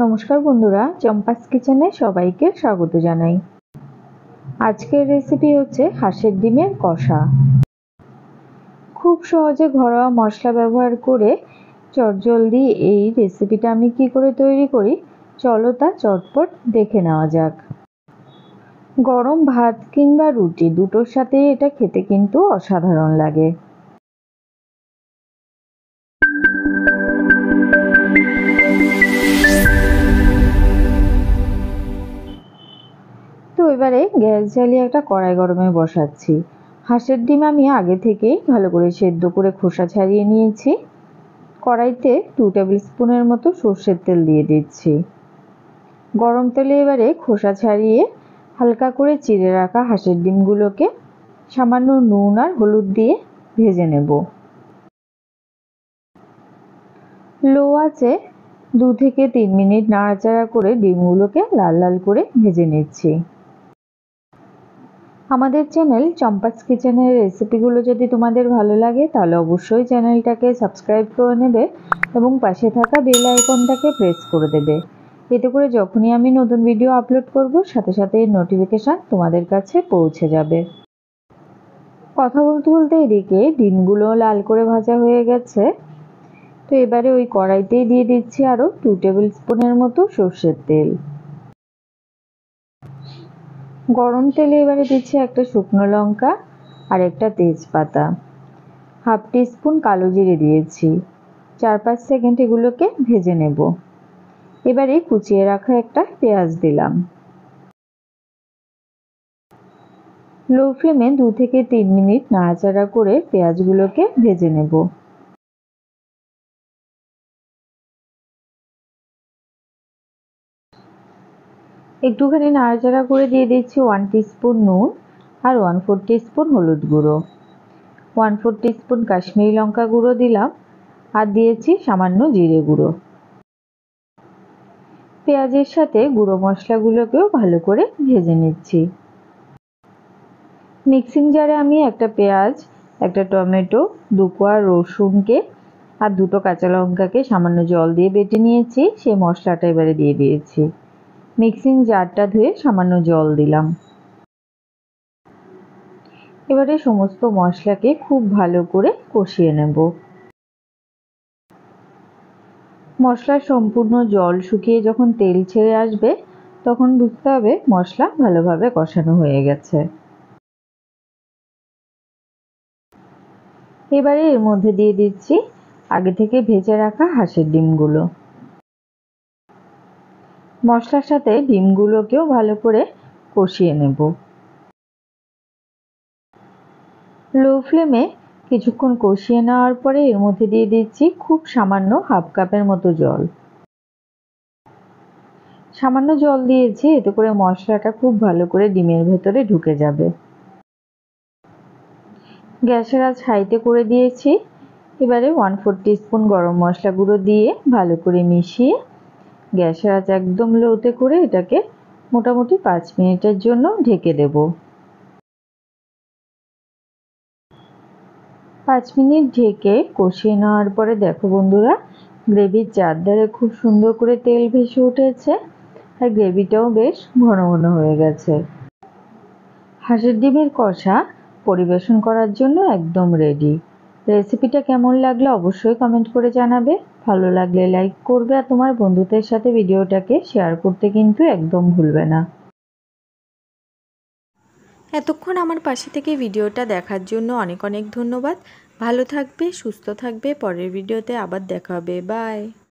নমস্কার বন্ধুরা, চম্পাস কিচেনে সবাইকে স্বাগত জানাই। আজকের রেসিপি হচ্ছে হাঁসের ডিমের কষা। খুব সহজে ঘরোয়া মশলা ব্যবহার করে চটজলদি এই রেসিপিটা আমি কি করে তৈরি করি, চলো তা চটপট দেখে নেওয়া যাক। গরম ভাত কিংবা রুটি দুটোর সাথে এটা খেতে কিন্তু অসাধারণ লাগে। তো এবারে গ্যাস জ্বালিয়ে একটা কড়াই গরমে বসাচ্ছি। হাঁসের ডিম আমি আগে থেকেই ভালো করে সেদ্ধ করে খোসা ছাড়িয়ে নিয়েছি। কড়াইতে 2 টেবিল স্পুনের মতো সর্ষের তেল দিয়ে দিচ্ছি। গরম তেলে এবারে খোসা ছাড়িয়ে হালকা করে চিড়ে রাখা হাঁসের ডিমগুলোকে সামান্য নুন আর হলুদ দিয়ে ভেজে নেব। লো আঁচে 2 থেকে 3 মিনিট নাড়াচাড়া করে ডিমগুলোকে লাল লাল করে ভেজে নিচ্ছি। আমাদের চ্যানেল চম্পাস কিচেনের রেসিপিগুলো যদি তোমাদের ভালো লাগে তাহলে অবশ্যই চ্যানেলটাকে সাবস্ক্রাইব করে নেবে এবং পাশে থাকা বেল আইকনটাকে প্রেস করে দেবে। এতে করে যখনই আমি নতুন ভিডিও আপলোড করব সাথে সাথে নোটিফিকেশান তোমাদের কাছে পৌঁছে যাবে। কথা বলতে বলতে এদিকে ডিমগুলো লাল করে ভাজা হয়ে গেছে। তো এবারে ওই কড়াইতেই দিয়ে দিচ্ছি আরও 2 টেবিল স্পুনের মতো সর্ষের তেল। গরম তেলে এবারে দিচ্ছি একটা শুকনো লঙ্কা আর একটা তেজপাতা, হাফ টিস্পুন কালো জিরে দিয়েছি। 4-5 সেকেন্ড এগুলোকে ভেজে নেব। এবারে কুচিয়ে রাখা একটা পেঁয়াজ দিলাম। লো ফ্লেমে 2 থেকে 3 মিনিট নাড়াচাড়া করে পেঁয়াজগুলোকে ভেজে নেব। একটুখানি নাড়াচাড়া করে দিয়ে দিচ্ছি 1 টিস্পুন নুন আর 1/4 টিস্পুন হলুদ গুঁড়ো, 1/4 টিস্পুন কাশ্মীরি লঙ্কা গুঁড়ো দিলাম আর দিয়েছি সামান্য জিরে গুঁড়ো। পেঁয়াজের সাথে গুঁড়ো মশলাগুলোকেও ভালো করে ভেজে নিচ্ছি। মিক্সিং জারে আমি একটা পেঁয়াজ, একটা টমেটো, 2 কোয়া রসুনকে আর 2টো কাঁচা লঙ্কাকে সামান্য জল দিয়ে বেটে নিয়েছি। সেই মশলাটা এবারে দিয়ে দিয়েছি। মিক্সিং জারটা ধুয়ে সামান্য জল দিলাম। এবারে সমস্ত মশলাকে খুব ভালো করে কষিয়ে নেব। মশলার সম্পূর্ণ জল শুকিয়ে যখন তেল ছেড়ে আসবে তখন বুঝতে হবে মশলা ভালোভাবে কষানো হয়ে গেছে। এবারে এর মধ্যে দিয়ে দিচ্ছি আগে থেকে ভেজে রাখা হাঁসের ডিমগুলো। মশলার সাথে ডিমগুলোকেও ভালো করে কষিয়ে নেব। লো ফ্লেমে কিছুক্ষণ কষিয়ে নেওয়ার পরে এর মধ্যে দিয়ে দিচ্ছি খুব সামান্য হাফ কাপের মতো জল। সামান্য জল দিয়েছি, এতে করে মশলাটা খুব ভালো করে ডিমের ভেতরে ঢুকে যাবে। গ্যাসের আঁচ হাইতে করে দিয়েছি। এবারে 1/4 টিস্পুন গরম মশলা গুঁড়ো দিয়ে ভালো করে মিশিয়ে গ্যাসের আঁচ একদম লোতে করে এটাকে মোটামুটি 5 মিনিটের জন্য ঢেকে দেব। 5 মিনিট ঢেকে কষিয়ে নেওয়ার পরে দেখো বন্ধুরা, গ্রেভির চারধারে খুব সুন্দর করে তেল ভেসে উঠেছে আর গ্রেভিটাও বেশ ঘন ঘন হয়ে গেছে। হাঁসের ডিমের কষা পরিবেশন করার জন্য একদম রেডি। রেসিপিটা কেমন লাগলো অবশ্যই কমেন্ট করে জানাবে। ভালো লাগলে লাইক করবে আর তোমার বন্ধুদের সাথে ভিডিওটাকে শেয়ার করতে কিন্তু একদম ভুলবে না। এতক্ষণ আমার পাশে থেকে ভিডিওটা দেখার জন্য অনেক অনেক ধন্যবাদ। ভালো থাকবে, সুস্থ থাকবে। পরের ভিডিওতে আবার দেখা হবে। বাই।